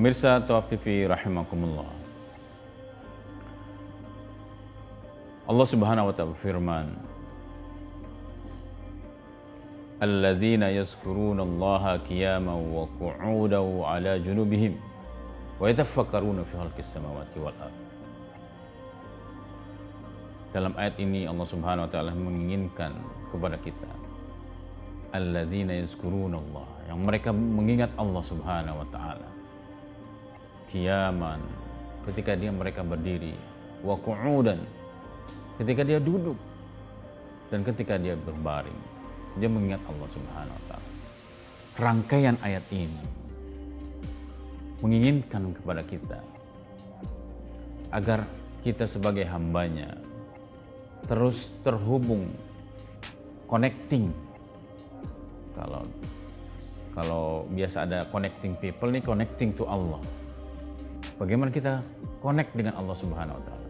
Pemirsa Tawaf TV rahimakumullah. Allah Subhanahu wa ta'ala berfirman, Alladzina yazkuruna Allaha qiyaman wa qu'udan wa 'ala junubihim wa yatafakkaruna fi khalqis samawati wal ardh. Dalam ayat ini Allah Subhanahu wa ta'ala menginginkan kepada kita alladzina yazkuruna Allah, yang mereka mengingat Allah Subhanahu wa ta'ala qiyaman, ketika mereka berdiri, wa qu'udan, ketika dia duduk, dan ketika dia berbaring, dia mengingat Allah Subhanahu wa ta'ala. Rangkaian ayat ini menginginkan kepada kita agar kita sebagai hambanya terus terhubung, connecting. Kalau biasa ada connecting people, nih connecting to Allah. Bagaimana kita connect dengan Allah Subhanahu wa ta'ala?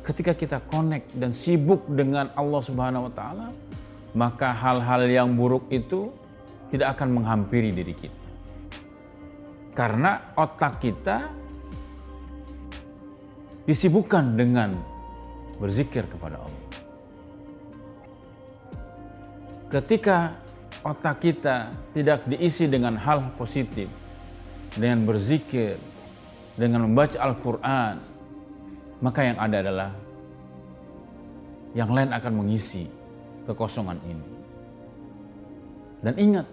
Ketika kita connect dan sibuk dengan Allah Subhanahu wa ta'ala, maka hal-hal yang buruk itu tidak akan menghampiri diri kita. Karena otak kita disibukkan dengan berzikir kepada Allah. Ketika otak kita tidak diisi dengan hal positif, dengan berzikir, dengan membaca Al-Quran, maka yang ada adalah yang lain akan mengisi kekosongan ini. Dan ingat,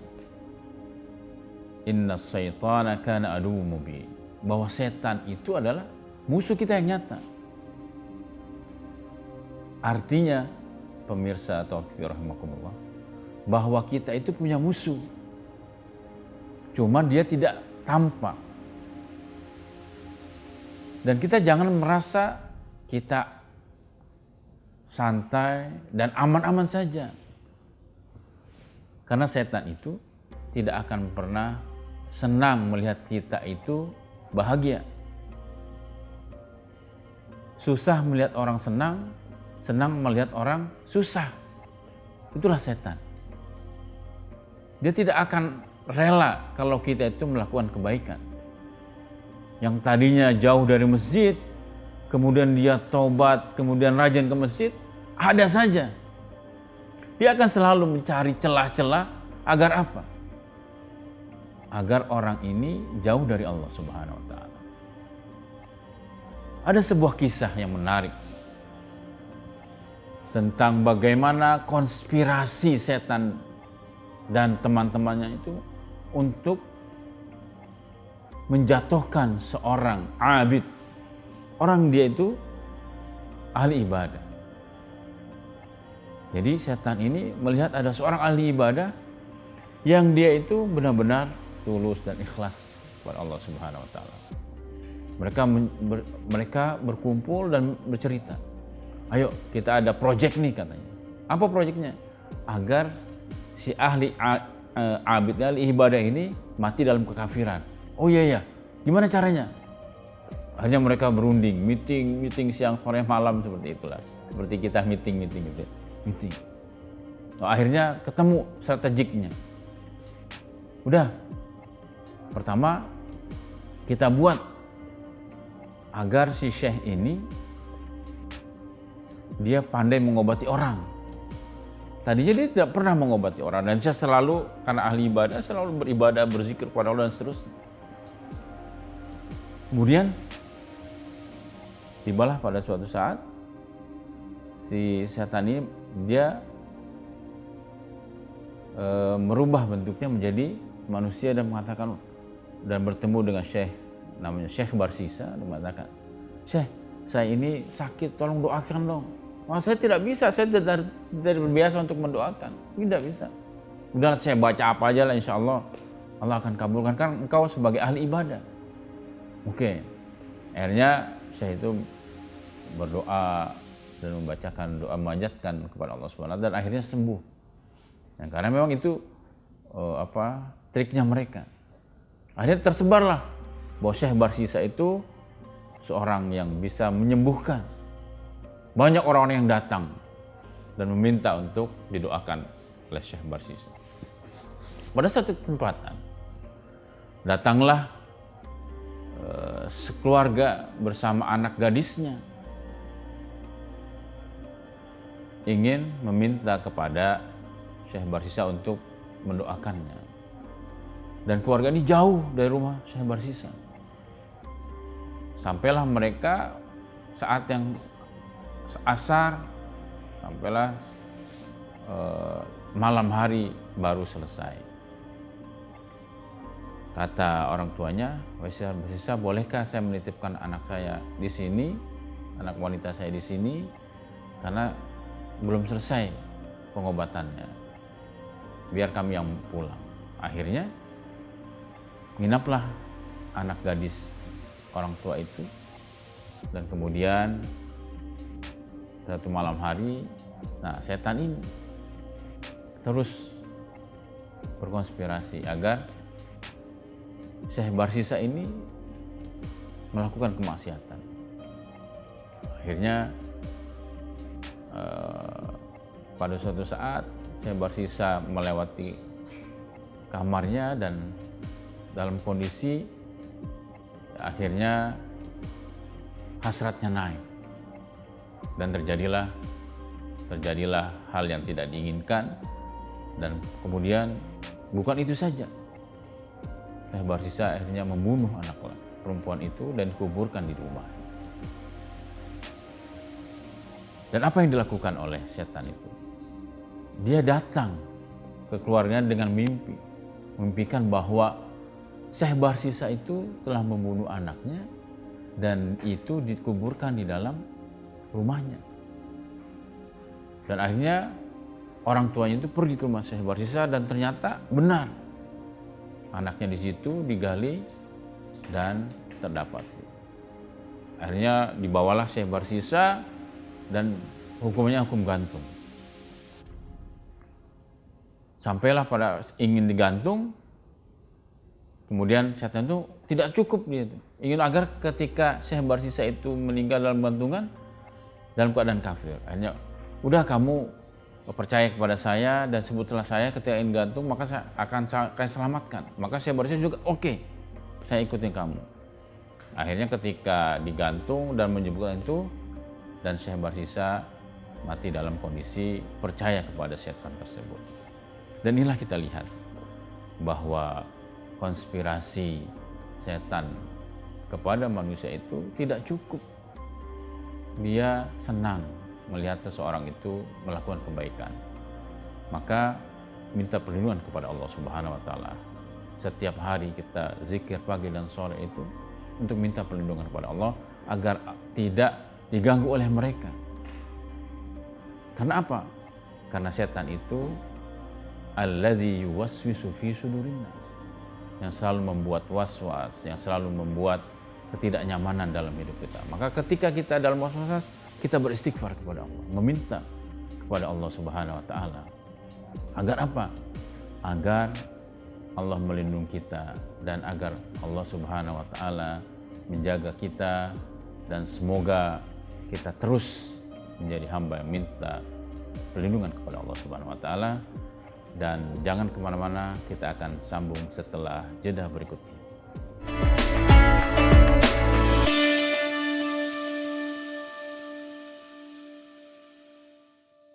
inna syaitana kana aduwwun mubin, bahwa setan itu adalah musuh kita yang nyata. Artinya, pemirsa Tawaf rahimakumullah, bahwa kita itu punya musuh, cuman dia tidak tampak. Dan kita jangan merasa kita santai dan aman-aman saja, karena setan itu tidak akan pernah senang melihat kita itu bahagia. Susah melihat orang senang, senang melihat orang susah. Itulah setan. Dia tidak akan rela kalau kita itu melakukan kebaikan. Yang tadinya jauh dari masjid, kemudian dia taubat, kemudian rajin ke masjid, ada saja. Dia akan selalu mencari celah-celah agar apa? Agar orang ini jauh dari Allah Subhanahu wa ta'ala. Ada sebuah kisah yang menarik tentang bagaimana konspirasi setan dan teman-temannya itu untuk menjatuhkan seorang abid. Orang dia itu ahli ibadah. Jadi setan ini melihat ada seorang ahli ibadah yang dia itu benar-benar tulus dan ikhlas kepada Allah Subhanahu wa ta'ala. Mereka berkumpul dan bercerita. Ayo kita ada project nih katanya. Apa projectnya? Agar si ahli abid, ahli ibadah ini mati dalam kekafiran. Oh iya, gimana caranya? Hanya mereka berunding, meeting siang, sore, malam, seperti itulah. Seperti kita meeting gitu. Akhirnya ketemu strategiknya. Udah, pertama kita buat agar si syekh ini dia pandai mengobati orang. Tadinya dia tidak pernah mengobati orang, dan saya selalu, karena ahli ibadah, selalu beribadah, berzikir kepada Allah dan seterusnya. Kemudian tibalah pada suatu saat si setan ini dia merubah bentuknya menjadi manusia dan mengatakan, dan bertemu dengan syekh, namanya Syekh Barsisa, dan mengatakan, "Syekh, saya ini sakit, tolong doakan dong." Wah, saya tidak bisa, saya tidak terbiasa untuk mendoakan, tidak bisa. Udah, saya baca apa aja lah, insya Allah Allah akan kabulkan, kan engkau sebagai ahli ibadah. Oke, akhirnya saya itu berdoa dan membacakan doa memanjatkan kepada Allah SWT, dan akhirnya sembuh. Nah, karena memang itu triknya mereka. Akhirnya tersebarlah bahwa Syekh Barsisa itu seorang yang bisa menyembuhkan. Banyak orang-orang yang datang dan meminta untuk didoakan oleh Syekh Barsisa. Pada satu kesempatan datanglah sekeluarga bersama anak gadisnya ingin meminta kepada Syekh Barsisa untuk mendoakannya. Dan keluarga ini jauh dari rumah Syekh Barsisa. Sampailah mereka saat yang asar, sampailah malam hari baru selesai. Kata orang tuanya, Syekh Barsisa, bolehkah saya menitipkan anak saya di sini, anak wanita saya di sini, karena belum selesai pengobatannya. Biar kami yang pulang. Akhirnya nginaplah anak gadis orang tua itu, dan kemudian satu malam hari, nah setan ini terus berkonspirasi agar Syekh Barsisa ini melakukan kemaksiatan. Akhirnya pada suatu saat Syekh Barsisa melewati kamarnya dan dalam kondisi akhirnya hasratnya naik, dan terjadilah hal yang tidak diinginkan. Dan kemudian bukan itu saja, Syekh Barsisa akhirnya membunuh anak perempuan itu dan dikuburkan di rumah. Dan apa yang dilakukan oleh setan itu? Dia datang ke keluarganya dengan mimpi, memimpikan bahwa Syekh Barsisa itu telah membunuh anaknya dan itu dikuburkan di dalam rumahnya. Dan akhirnya orang tuanya itu pergi ke rumah Syekh Barsisa dan ternyata benar anaknya di situ digali dan terdapat. Akhirnya dibawalah Syekh Barsisa dan hukumnya hukum gantung. Sampailah pada ingin digantung, kemudian setan itu tidak cukup, dia ingin agar ketika Syekh Barsisa itu meninggal dalam gantungan dalam keadaan kafir. Akhirnya, udah kamu percaya kepada saya dan sebutlah saya ketika ingin gantung, maka saya akan selamatkan. Maka Syekh Barsisa juga oke, saya ikutin kamu. Akhirnya ketika digantung dan menyebutkan itu, dan Syekh Barsisa mati dalam kondisi percaya kepada setan tersebut. Dan inilah kita lihat bahwa konspirasi setan kepada manusia itu tidak cukup. Dia senang melihat seseorang itu melakukan kebaikan. Maka minta perlindungan kepada Allah Subhanahu wa taala. Setiap hari kita zikir pagi dan sore itu untuk minta perlindungan kepada Allah agar tidak diganggu oleh mereka. Karena apa? Karena setan itu alladzi yuwaswisu fi sudurin nas, yang selalu membuat was-was, yang selalu membuat ketidaknyamanan dalam hidup kita. Maka ketika kita dalam was-was, kita beristighfar kepada Allah, meminta kepada Allah Subhanahu wa taala. Agar apa? Agar Allah melindungi kita dan agar Allah Subhanahu wa taala menjaga kita, dan semoga kita terus menjadi hamba yang minta perlindungan kepada Allah Subhanahu wa taala. Dan jangan kemana-mana, kita akan sambung setelah jeda berikut ini.